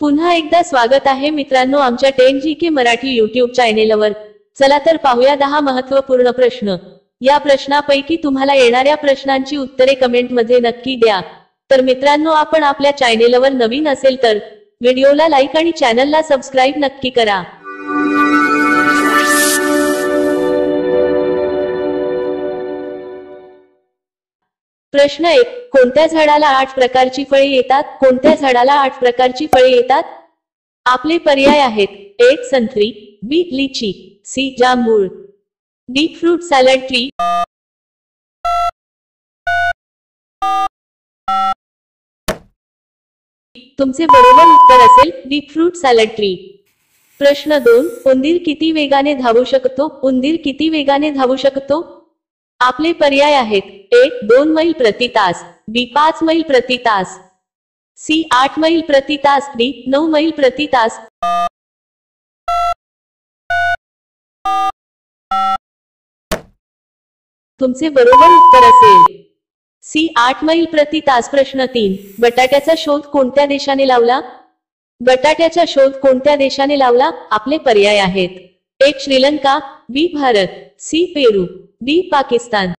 पुन्हा एकदा स्वागत आहे मित्रांनो आमच्या 10GK मराठी YouTube चॅनेलवर। चला तर पाहूया 10 महत्त्वपूर्ण प्रश्न। या प्रश्नापैकी तुम्हाला येणाऱ्या प्रश्नांची उत्तरे कमेंट मध्ये नक्की द्या। तर मित्रांनो आपण आपल्या चॅनेलवर नवीन असेल तर व्हिडिओला लाईक आणि चॅनलला सबस्क्राइब नक्की करा। प्रश्न 1, कोणत्या झाडाला 8 प्रकारची फळे येतात? कोणत्या झाडाला 8 प्रकारची फळे येतात? आपले पर्याय आहेत: 1 संत्री, बी लीची, सी जांभूळ, डी फ्रूट सॅलड ट्री। तुमचे बरोबर उत्तर असेल डी फ्रूट सॅलड ट्री। प्रश्न 2, उंदीर किती वेगाने धावू शकतो? उंदीर किती वेगाने धावू शकतो? आपले पर्याय आहेत: 1 2 मैल प्रति तास, बी 5 मैल प्रति तास, सी 8 मैल प्रति तास, डी 9 मैल प्रति तास। तुमचे बरोबर उत्तर असेल सी 8 मैल प्रति तास। प्रश्न 3, बटाट्याचा शोध कोणत्या देशाने लावला? बटाट्याचा शोध कोणत्या देशाने लावला? आपले पर्याय आहेत: 1 श्रीलंका, बी भारत, सी पेरू, डी पाकिस्तान।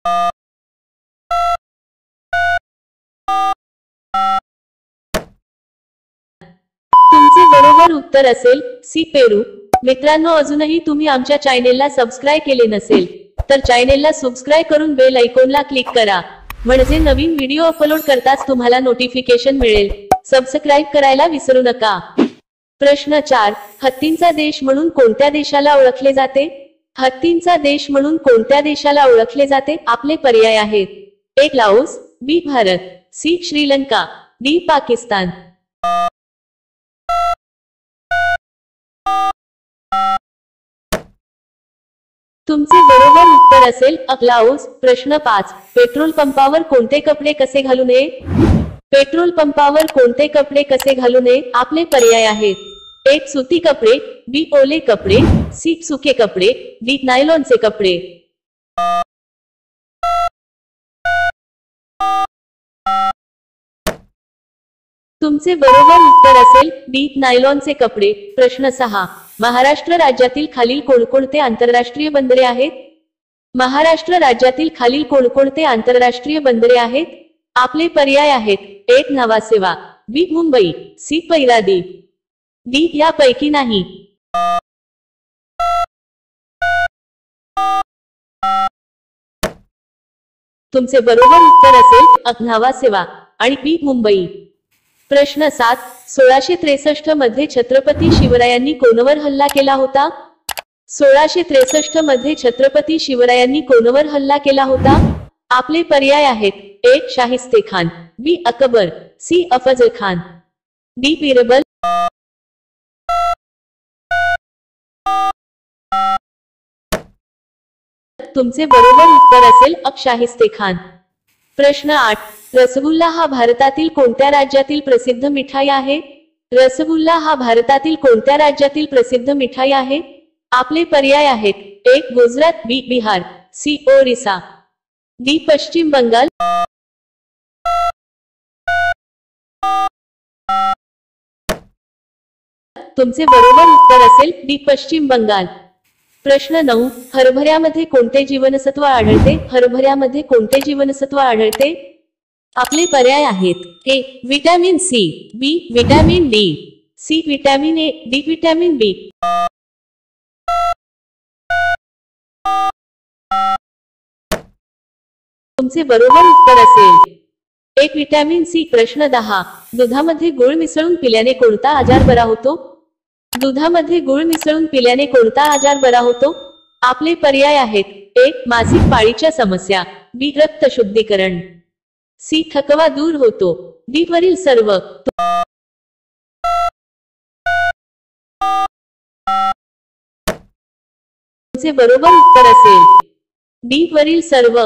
तुमचे बरोबर उत्तर असेल सी पेरू। मित्रांनो अजूनही तुम्ही आमच्या चॅनेलला सबस्क्राइब केले नसेल तर चॅनेलला सबस्क्राइब करून बेल आयकॉनला क्लिक करा, म्हणजे नवीन व्हिडिओ अपलोड करताच तुम्हाला नोटिफिकेशन मिळेल। सबस्क्राइब करायला विसरू नका। प्रश्न 4, हत्तींचा देश म्हणून कोणत्या देशाला ओळखले जाते? हत्तींचा देश म्हणून कोणत्या देशाला ओळखले जाते? आपले पर्याय आहेत: 1 लाओस, बी भारत, सी श्रीलंका, डी पाकिस्तान। तुमचे बरोबर उत्तर असेल लाओस। प्रश्न 5, पेट्रोल पंपावर कोणते कपडे कसे घालू नये? पेट्रोल पंपावर कोणते कपडे कसे घालू नये? आपले पर्याय आहेत: 1 सुती कपडे, बी ओले कपडे, सी सुके कपडे, डी नायलॉनचे कपडे। तुमचे बरोबर उत्तर असेल डी नायलॉनचे कपडे। प्रश्न 6, महाराष्ट्र राज्यातील खालील कोणकोणते आंतरराष्ट्रीय बंदरे आहेत? महाराष्ट्र राज्यातील खालील कोणकोणते आंतरराष्ट्रीय बंदरे आहेत? आपले पर्याय आहेत: 1 नवासेवा, बी मुंबई, सी पैरादीप, डी यापैकी नाही। तुमचे बरोबर उत्तर असेल नवासेवा आणि बी मुंबई। प्रश्न 7, 1663 मध्ये छत्रपती शिवरायांनी कोणावर हल्ला केला होता? 1663 मध्ये छत्रपती शिवरायांनी कोणावर हल्ला केला होता? आपले पर्याय आहेत: 1 शाहिस्तेखान, बी अकबर, सी अफजल खान, डी बिरबल। तुमचे बरोबर उत्तर असेल शाहिस्तेखान। प्रश्न 8, रसगुल्ला हा भारतातील कोणत्या राज्यातील प्रसिद्ध मिठाई आहे? रसगुल्ला हा भारतातील कोणत्या राज्यातील प्रसिद्ध मिठाई आहे? आपले पर्याय आहेत: 1 गुजरात, बी बिहार, सी ओरिसा, डी पश्चिम बंगाल। तुमचे बरोबर उत्तर असेल डी पश्चिम बंगाल। प्रश्न 9, हरभऱ्यामध्ये कोणते जीवनसत्व आढळते? हरभऱ्यामध्ये कोणते जीवनसत्व आढळते? आपले पर्याय आहेत: 1 vitamin C, B vitamin D, C vitamin A, D vitamin B. तुमचे बरोबर उत्तर असेल 1 विटॅमिन सी। प्रश्न 10, दुधामध्ये गुळ मिसळून पिल्याने कोणता आजार बरा होतो? दुधामध्ये गुळ मिसळून पिल्याने कोणता आजार बरा होतो? आपले पर्याय आहेत: 1 मासिक पाळीच्या समस्या, बी रक्त शुद्धीकरण, सी थकवा दूर होतो, डी वरील सर्व। तुमचे बरोबर उत्तर असेल डी वरील सर्व।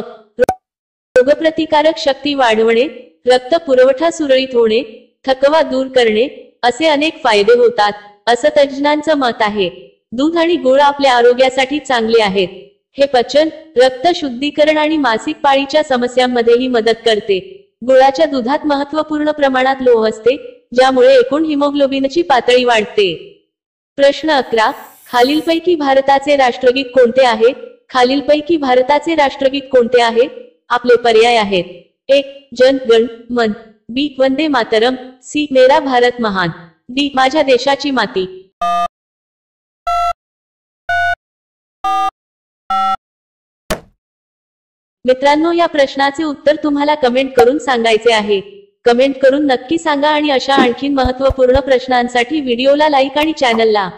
रोगप्रतिकारक शक्ती वाढवणे, रक्त पुरवठा सुरळीत होणे, थकवा दूर करणे असे अनेक फायदे होतात असं तज्ज्ञांचं मत आहे। दूध आणि गुळ आपल्या आरोग्यासाठी चांगले आहेत। हे पचन, रक्त शुद्धीकरण आणि मासिक पाळीच्या समस्यांमध्येही मदत करते। गुळाच्या दुधात महत्त्वपूर्ण प्रमाणात लोह असते, ज्यामुळे एकूण हिमोग्लोबिनची पातळी वाढते। प्रश्न 11, खालीलपैकी भारताचे राष्ट्रगीत कोणते आहे? खालीलपैकी भारताचे राष्ट्रगीत कोणते आहे? आपले पर्याय आहेत: 1. जन गण मन, बी. वंदे मातरम, सी. मेरा भारत महान, डी. माझ्या देशाची माती। मित्रांनो, या प्रश्नाचे उत्तर तुम्हाला कमेंट करून सांगायचे आहे। कमेंट करून नक्की सांगा आणि अशा आणखीन महत्त्वपूर्ण प्रश्नांसाठी व्हिडिओला लाईक आणि चॅनलला